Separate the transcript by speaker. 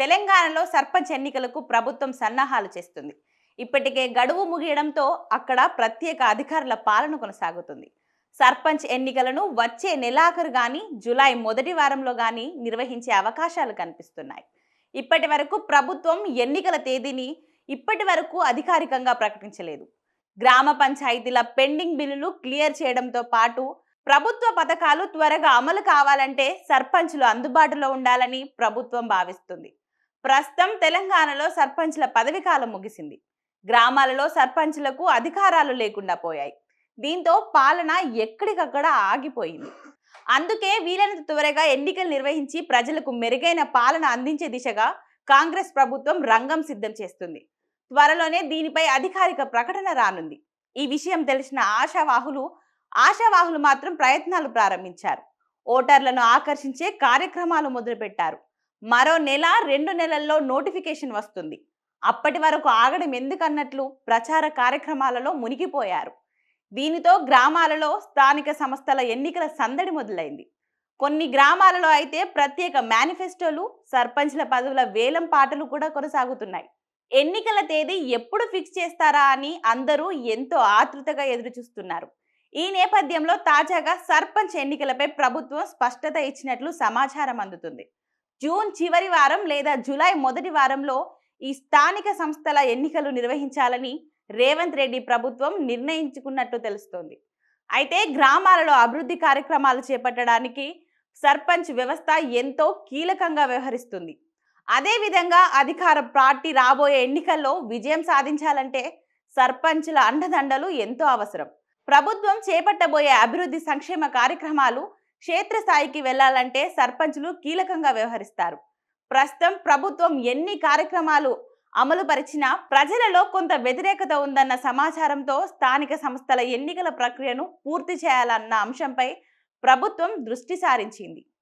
Speaker 1: తెలంగాణలో సర్పంచ్ ఎన్నికలకు ప్రభుత్వం సన్నాహాలు చేస్తుంది. ఇప్పటికే గడువు ముగియడంతో అక్కడ ప్రత్యేక అధికారుల పాలన కొనసాగుతుంది. సర్పంచ్ ఎన్నికలను వచ్చే నెలాఖరు గాని జూలై మొదటి వారంలో గాని నిర్వహించే అవకాశాలు కనిపిస్తున్నాయి. ఇప్పటి వరకు ప్రభుత్వం ఎన్నికల తేదీని అధికారికంగా ప్రకటించలేదు. గ్రామ పంచాయతీల పెండింగ్ బిల్లులు క్లియర్ చేయడంతో పాటు ప్రభుత్వ పథకాలు త్వరగా అమలు కావాలంటే సర్పంచులు అందుబాటులో ఉండాలని ప్రభుత్వం భావిస్తుంది. ప్రస్తుతం తెలంగాణలో సర్పంచ్ల పదవీకాలం ముగిసింది. గ్రామాలలో సర్పంచ్లకు అధికారాలు లేకుండా పోయాయి. దీంతో పాలన ఎక్కడికక్కడ ఆగిపోయింది. అందుకే వీలైనంత త్వరగా ఎన్నికలు నిర్వహించి ప్రజలకు మెరుగైన పాలన అందించే దిశగా కాంగ్రెస్ ప్రభుత్వం రంగం సిద్ధం చేస్తుంది. త్వరలోనే దీనిపై అధికారిక ప్రకటన రానుంది. ఈ విషయం తెలిసిన ఆశావాహులు మాత్రం ప్రయత్నాలు ప్రారంభించారు. ఓటర్లను ఆకర్షించే కార్యక్రమాలు మొదలుపెట్టారు. మరో నెల 2 నెలల్లో నోటిఫికేషన్ వస్తుంది. అప్పటి వరకు ఆగడం ఎందుకన్నట్లు ప్రచార కార్యక్రమాలలో మునిగిపోయారు. దీనితో గ్రామాలలో స్థానిక సంస్థల ఎన్నికల సందడి మొదలైంది. కొన్ని గ్రామాలలో అయితే ప్రత్యేక మేనిఫెస్టోలు, సర్పంచ్ల పదవుల వేలం పాటలు కూడా కొనసాగుతున్నాయి. ఎన్నికల తేదీ ఎప్పుడు ఫిక్స్ చేస్తారా అని అందరూ ఎంతో ఆతృతగా ఎదురుచూస్తున్నారు. ఈ నేపథ్యంలో తాజాగా సర్పంచ్ ఎన్నికలపై ప్రభుత్వం స్పష్టత ఇచ్చినట్లు సమాచారం అందుతుంది. జూన్ చివరి వారం లేదా జూలై మొదటి వారంలో ఈ స్థానిక సంస్థల ఎన్నికలు నిర్వహించాలని రేవంత్ రెడ్డి ప్రభుత్వం నిర్ణయించుకున్నట్టు తెలుస్తోంది. అయితే గ్రామాలలో అభివృద్ధి కార్యక్రమాలు చేపట్టడానికి సర్పంచ్ వ్యవస్థ ఎంతో కీలకంగా వ్యవహరిస్తుంది. అదేవిధంగా అధికార పార్టీ రాబోయే ఎన్నికల్లో విజయం సాధించాలంటే సర్పంచ్ల అండదండలు ఎంతో అవసరం. ప్రభుత్వం చేపట్టబోయే అభివృద్ధి సంక్షేమ కార్యక్రమాలు క్షేత్రస్థాయికి వెళ్లాలంటే సర్పంచులు కీలకంగా వ్యవహరిస్తారు. ప్రస్తుతం ప్రభుత్వం ఎన్ని కార్యక్రమాలు అమలు పరిచినా ప్రజలలో కొంత వ్యతిరేకత ఉందన్న సమాచారంతో స్థానిక సంస్థల ఎన్నికల ప్రక్రియను పూర్తి చేయాలన్న అంశంపై ప్రభుత్వం దృష్టి సారించింది.